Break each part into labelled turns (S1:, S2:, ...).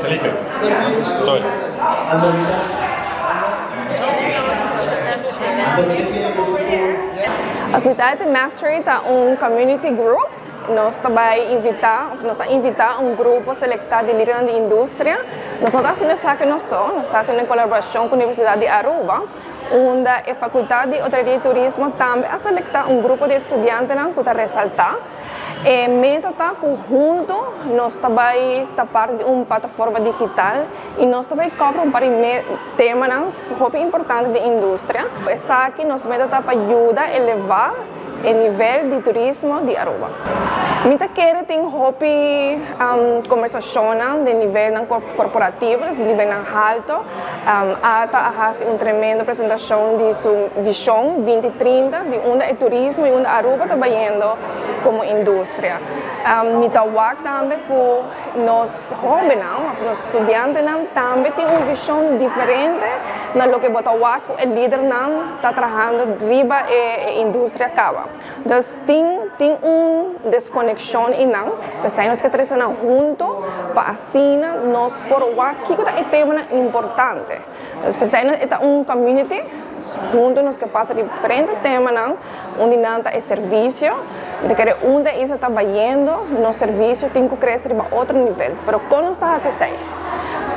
S1: Felipe, estoy.
S2: A Hospitality Mastery está community group. Nós também nos invitar grupo selectado de líderes da indústria. Nós não estamos fazendo isso que nós estamos fazendo em colaboração com a Universidade de Aruba, onde a Faculdade de Hotelaria e Turismo também a selectar grupo de estudantes que está ressaltar. E meta está conjunto, nós também está parte de uma plataforma digital e nós também cobramos para temas muito importantes da indústria. Essa aqui nós meta está para ajudar a elevar o nível de turismo de Aruba. Mita quer ter conversação de nível corporativo, de nível alto, a fazer uma tremenda apresentação de sua visão 2030, de onde o turismo e onde Aruba está indo como indústria. Mita work também por nós jovens, nós estudantes também tem uma visão diferente na lo que bota work o líder está trabalhando riba a indústria acaba. Então tem uma desconexão e não, nós que trabalhamos juntos para assim nós por work que é tema importante. Então é uma community juntos nós que passa diferentes temas onde não é serviço, de que onde isso está indo, no serviço tem que crescer para outro nível. Mas quando está assim,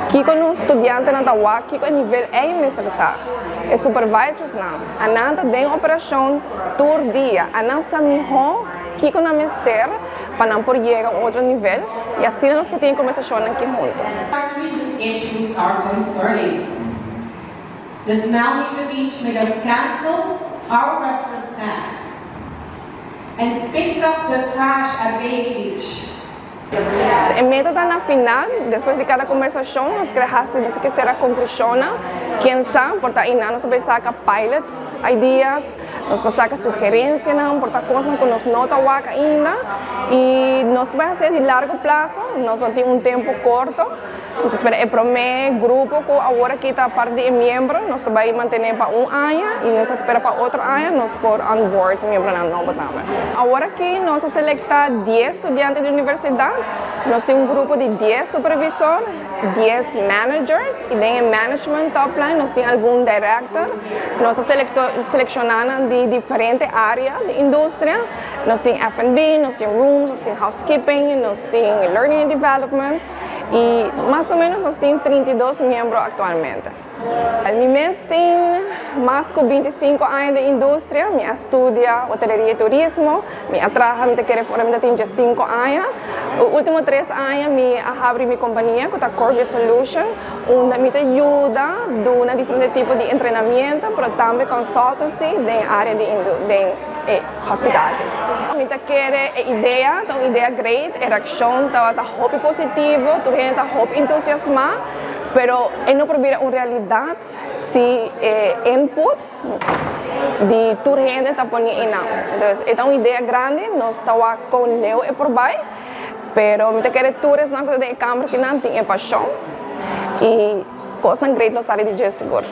S2: que quando os estudantes não estão aqui, que o nível é imensurável. Os supervisors não. A nada tem operação todo dia. A não sabe que quando a mestre para não poder chegar a outro nível e assim nós que temos conversação aqui juntos.
S3: Treatment issues are concerning. The smell in the beach made us cancel our restaurant plans and pick up the trash at Bay Beach.
S2: A meta está na final, depois de cada conversação, nós queremos que será a conclusão, quem sabe, por aí nós vamos sacar pilots, ideias, nós vamos sacar sugerências, por coisas que nós não estamos ainda, e nós vamos fazer de largo prazo, nós não temos tempo curto, então é para o meu grupo que agora que está parte de membro, nós vamos manter para ano e nós esperamos para outro ano, nós por on board membro novo também. Agora que nós selectamos 10 estudantes de universidade, nós temos grupo de 10 supervisores, 10 managers e tem management top line, nós temos algum director, nós selecionamos de diferentes áreas de indústria, nós temos F&B, nós temos rooms, nós temos housekeeping, nós temos learning and development e mais ou menos nós temos 32 membros atualmente. Meu mês tem mais de 25 anos de indústria, eu estudo hotelaria e turismo, eu trabalho, eu quero fora, eu tenho 5 anos. Os últimos 3 anos, eu abri minha companhia, que é a Corvia Solution, onde me ajuda a diferentes tipos de treinamento, mas também consultancy na área de hospitality. Eu quero ideia, uma ideia great, a reação está muito positiva, tudo está muito entusiasmado. Pero não provira uma realidade se input de toda gente está pondo em não. Então, é uma ideia grande, nós estamos com o Leo e por baixo, pero me quero todas na câmara que não tem paixão e coisa grande nós área de seguro.